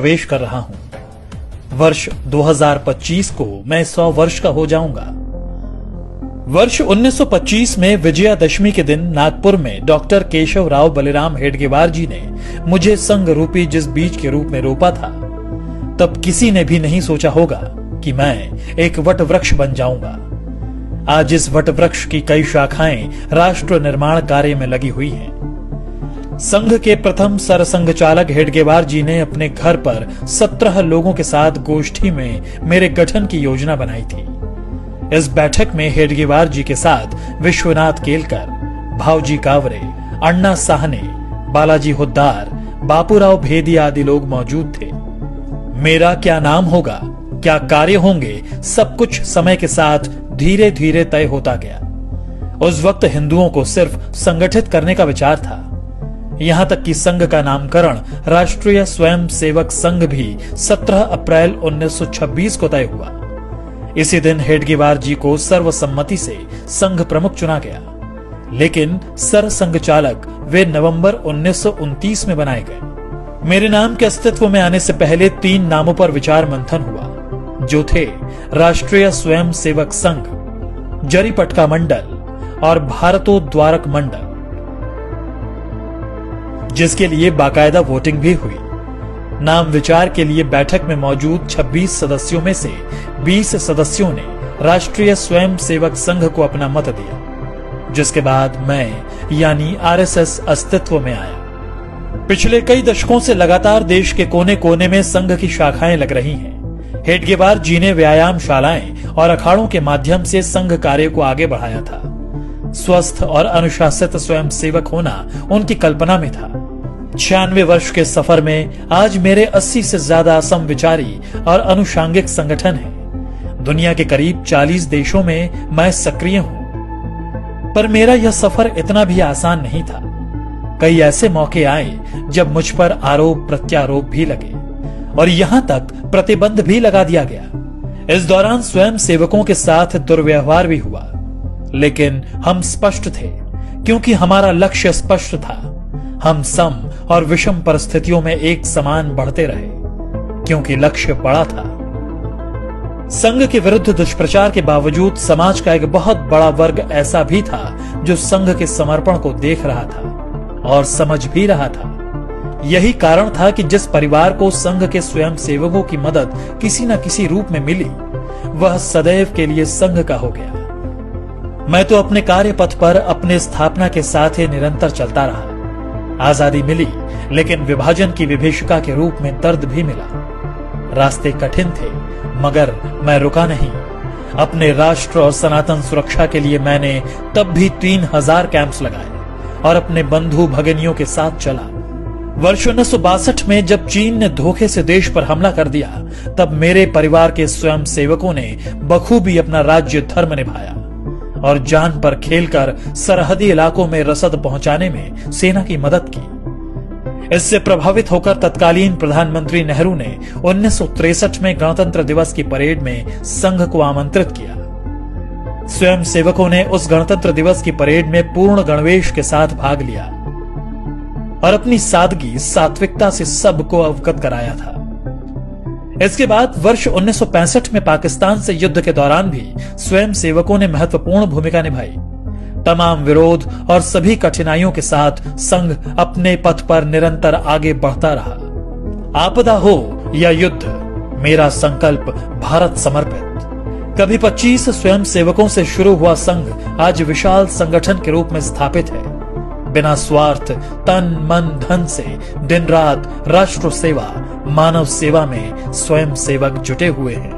प्रवेश कर रहा हूं। वर्ष 2025 को मैं 100 वर्ष का हो जाऊंगा। वर्ष 1925 में विजयादशमी के दिन नागपुर में डॉक्टर केशव राव बलिराम हेडगेवार जी ने मुझे संघ रूपी जिस बीज के रूप में रोपा था, तब किसी ने भी नहीं सोचा होगा कि मैं एक वट वृक्ष बन जाऊंगा। आज इस वट वृक्ष की कई शाखाएं राष्ट्र निर्माण कार्य में लगी हुई हैं। संघ के प्रथम सरसंघचालक हेडगेवार जी ने अपने घर पर 17 लोगों के साथ गोष्ठी में मेरे गठन की योजना बनाई थी। इस बैठक में हेडगेवार जी के साथ विश्वनाथ केलकर, भावजी कावरे, अण्णा साहने, बालाजी हुद्दार, बापूराव भेदी आदि लोग मौजूद थे। मेरा क्या नाम होगा, क्या कार्य होंगे, सब कुछ समय के साथ धीरे धीरे तय होता गया। उस वक्त हिंदुओं को सिर्फ संगठित करने का विचार था। यहां तक कि संघ का नामकरण राष्ट्रीय स्वयं सेवक संघ भी 17 अप्रैल 1926 को तय हुआ। इसी दिन हेडगेवार जी को सर्वसम्मति से संघ प्रमुख चुना गया, लेकिन सरसंघचालक वे नवंबर 1929 में बनाए गए। मेरे नाम के अस्तित्व में आने से पहले 3 नामों पर विचार मंथन हुआ, जो थे राष्ट्रीय स्वयं सेवक संघ, जरीपटका मंडल और भारतोद्वारक मंडल, जिसके लिए बाकायदा वोटिंग भी हुई। नाम विचार के लिए बैठक में मौजूद 26 सदस्यों में से 20 सदस्यों ने राष्ट्रीय स्वयं सेवक संघ को अपना मत दिया, जिसके बाद मैं यानी आरएसएस अस्तित्व में आया। पिछले कई दशकों से लगातार देश के कोने कोने में संघ की शाखाएं लग रही हैं। हेडगेवार जी ने व्यायामशालाएं और अखाड़ों के माध्यम से संघ कार्य को आगे बढ़ाया था। स्वस्थ और अनुशासित स्वयं सेवक होना उनकी कल्पना में था। 96 वर्ष के सफर में आज मेरे 80 से ज्यादा समविचारी और अनुषांगिक संगठन हैं। दुनिया के करीब 40 देशों में मैं सक्रिय हूं। पर मेरा यह सफर इतना भी आसान नहीं था। कई ऐसे मौके आए जब मुझ पर आरोप प्रत्यारोप भी लगे और यहां तक प्रतिबंध भी लगा दिया गया। इस दौरान स्वयं सेवकों के साथ दुर्व्यवहार भी हुआ, लेकिन हम स्पष्ट थे क्योंकि हमारा लक्ष्य स्पष्ट था। हम सम और विषम परिस्थितियों में एक समान बढ़ते रहे क्योंकि लक्ष्य बड़ा था। संघ के विरुद्ध दुष्प्रचार के बावजूद समाज का एक बहुत बड़ा वर्ग ऐसा भी था जो संघ के समर्पण को देख रहा था और समझ भी रहा था। यही कारण था कि जिस परिवार को संघ के स्वयं सेवकों की मदद किसी न किसी रूप में मिली, वह सदैव के लिए संघ का हो गया। मैं तो अपने कार्य पथ पर अपने स्थापना के साथ ही निरंतर चलता रहा। आजादी मिली, लेकिन विभाजन की विभीषिका के रूप में दर्द भी मिला। रास्ते कठिन थे, मगर मैं रुका नहीं। अपने राष्ट्र और सनातन सुरक्षा के लिए मैंने तब भी 3000 कैंप्स लगाए और अपने बंधु भगिनियों के साथ चला। वर्ष 1962 में जब चीन ने धोखे से देश पर हमला कर दिया, तब मेरे परिवार के स्वयं सेवकों ने बखूबी अपना राज्य धर्म निभाया और जान पर खेलकर सरहदी इलाकों में रसद पहुंचाने में सेना की मदद की। इससे प्रभावित होकर तत्कालीन प्रधानमंत्री नेहरू ने 1963 में गणतंत्र दिवस की परेड में संघ को आमंत्रित किया। स्वयं सेवकों ने उस गणतंत्र दिवस की परेड में पूर्ण गणवेश के साथ भाग लिया और अपनी सादगी सात्विकता से सबको अवगत कराया था। इसके बाद वर्ष 1965 में पाकिस्तान से युद्ध के दौरान भी स्वयं सेवकों ने महत्वपूर्ण भूमिका निभाई। तमाम विरोध और सभी कठिनाइयों के साथ संघ अपने पथ पर निरंतर आगे बढ़ता रहा। आपदा हो या युद्ध, मेरा संकल्प भारत समर्पित। कभी 25 स्वयं सेवकों से शुरू हुआ संघ आज विशाल संगठन के रूप में स्थापित है। बिना स्वार्थ, तन मन धन से दिन रात राष्ट्र सेवा, मानव सेवा में स्वयं सेवक जुटे हुए हैं।